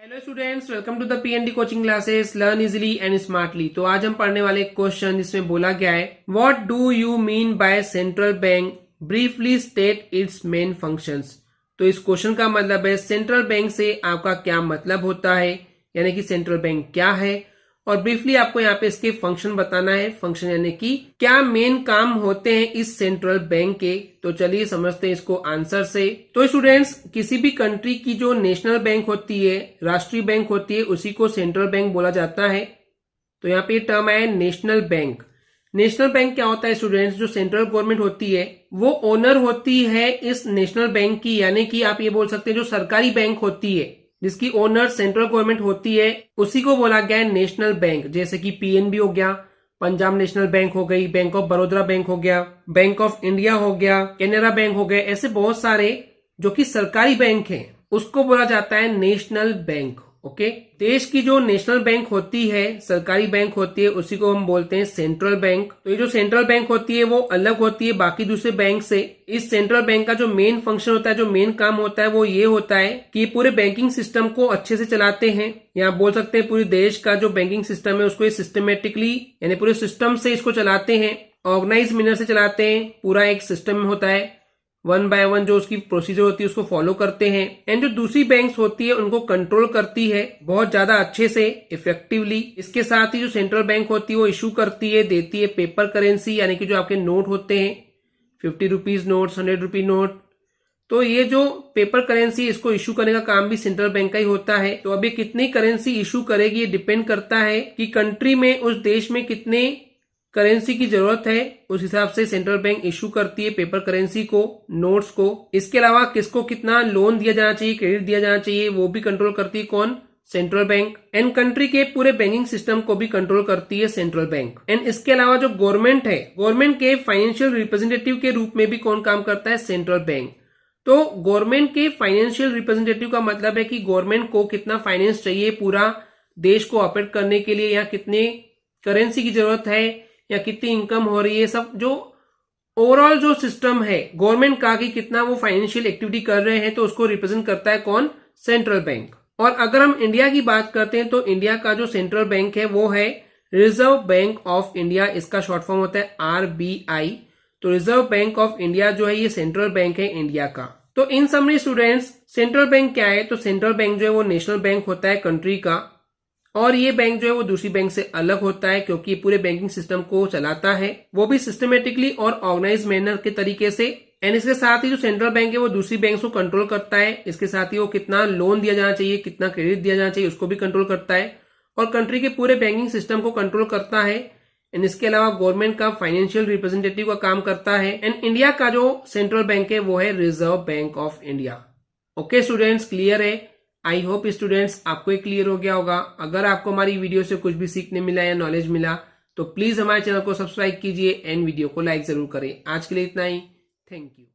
Hello students, welcome to the PND coaching classes learn easily and smartly. तो आज हम पढ़ने वाले क्वेश्चन जिसमें बोला गया है what do you mean by central bank, briefly state it's main functions. तो इस क्वेश्चन का मतलब है सेंट्रल बैंक से आपका क्या मतलब होता है, यानी कि सेंट्रल बैंक क्या है, और ब्रीफली आपको यहाँ पे इसके फंक्शन बताना है। फंक्शन यानी कि क्या मेन काम होते हैं इस सेंट्रल बैंक के। तो चलिए समझते हैं इसको आंसर से। तो स्टूडेंट्स, किसी भी कंट्री की जो नेशनल बैंक होती है, राष्ट्रीय बैंक होती है, उसी को सेंट्रल बैंक बोला जाता है। तो यहाँ पे टर्म है नेशनल बैंक। नेशनल बैंक क्या होता है स्टूडेंट्स, जो सेंट्रल गवर्नमेंट होती है वो ओनर होती है इस नेशनल बैंक की, यानी कि आप ये बोल सकते हैं जो सरकारी बैंक होती है जिसकी ओनर सेंट्रल गवर्नमेंट होती है, उसी को बोला गया है नेशनल बैंक। जैसे कि पीएनबी हो गया, पंजाब नेशनल बैंक हो गई, बैंक ऑफ बड़ौदा बैंक हो गया, बैंक ऑफ इंडिया हो गया, कैनरा बैंक हो गए, ऐसे बहुत सारे जो कि सरकारी बैंक हैं उसको बोला जाता है नेशनल बैंक। ओके, देश की जो नेशनल बैंक होती है, सरकारी बैंक होती है, उसी को हम बोलते हैं सेंट्रल बैंक। तो ये जो सेंट्रल बैंक होती है वो अलग होती है बाकी दूसरे बैंक से। इस सेंट्रल बैंक का जो मेन फंक्शन होता है, जो मेन काम होता है, वो ये होता है कि पूरे बैंकिंग सिस्टम को अच्छे से चलाते हैं, या बोल सकते हैं पूरे देश का जो बैंकिंग सिस्टम है उसको ये सिस्टमेटिकली यानी पूरे सिस्टम से इसको चलाते हैं, ऑर्गेनाइज मैनर से चलाते हैं। पूरा एक सिस्टम होता है, वन बाय वन जो उसकी प्रोसीजर होती है उसको फॉलो करते हैं। एंड जो दूसरी बैंक्स होती है उनको कंट्रोल करती है बहुत ज्यादा अच्छे से, इफेक्टिवली। इसके साथ ही जो सेंट्रल बैंक होती है वो इशू करती है, देती है पेपर करेंसी, यानी कि जो आपके नोट होते हैं 50 रुपीज नोट, 100 रुपी नोट। तो ये जो पेपर करेंसी इसको इशू करने का काम भी सेंट्रल बैंक का ही होता है। तो अभी कितनी करेंसी इशू करेगी ये डिपेंड करता है कि कंट्री में, उस देश में कितने करेंसी की जरूरत है, उस हिसाब से सेंट्रल बैंक इशू करती है पेपर करेंसी को, नोट्स को। इसके अलावा किसको कितना लोन दिया जाना चाहिए, क्रेडिट दिया जाना चाहिए, वो भी कंट्रोल करती है कौन, सेंट्रल बैंक। एंड कंट्री के पूरे बैंकिंग सिस्टम को भी कंट्रोल करती है सेंट्रल बैंक। एंड इसके अलावा जो गवर्नमेंट है, गवर्नमेंट के फाइनेंशियल रिप्रेजेंटेटिव के रूप में भी कौन काम करता है, सेंट्रल बैंक। तो गवर्नमेंट के फाइनेंशियल रिप्रेजेंटेटिव का मतलब है कि गवर्नमेंट को कितना फाइनेंस चाहिए पूरा देश को ऑपरेट करने के लिए, या कितने करेंसी की जरूरत है, या कितनी इनकम हो रही है, सब जो ओवरऑल जो सिस्टम है गवर्नमेंट का कि कितना वो फाइनेंशियल एक्टिविटी कर रहे हैं, तो उसको रिप्रेजेंट करता है कौन, सेंट्रल बैंक। और अगर हम इंडिया की बात करते हैं तो इंडिया का जो सेंट्रल बैंक है वो है रिजर्व बैंक ऑफ इंडिया। इसका शॉर्ट फॉर्म होता है आरबीआई। तो रिजर्व बैंक ऑफ इंडिया जो है ये सेंट्रल बैंक है इंडिया का। तो इन समरी स्टूडेंट्स, सेंट्रल बैंक क्या है, तो सेंट्रल बैंक जो है वो नेशनल बैंक होता है कंट्री का, और ये बैंक जो है वो दूसरी बैंक से अलग होता है क्योंकि ये पूरे बैंकिंग सिस्टम को चलाता है, वो भी सिस्टमेटिकली और ऑर्गेनाइज मैनर के तरीके से। एंड इसके साथ ही जो सेंट्रल बैंक है वो दूसरी बैंक को कंट्रोल करता है। इसके साथ ही वो कितना लोन दिया जाना चाहिए, कितना क्रेडिट दिया जाना चाहिए, उसको भी कंट्रोल करता है, और कंट्री के पूरे बैंकिंग सिस्टम को कंट्रोल करता है। एंड इसके अलावा गवर्नमेंट का फाइनेंशियल रिप्रेजेंटेटिव का काम करता है। एंड इंडिया का जो सेंट्रल बैंक है वो है Reserve Bank of India. Okay students, clear है? आई होप स्टूडेंट्स आपको ये क्लियर हो गया होगा। अगर आपको हमारी वीडियो से कुछ भी सीखने मिला या नॉलेज मिला तो प्लीज हमारे चैनल को सब्सक्राइब कीजिए एंड वीडियो को लाइक जरूर करें। आज के लिए इतना ही, थैंक यू।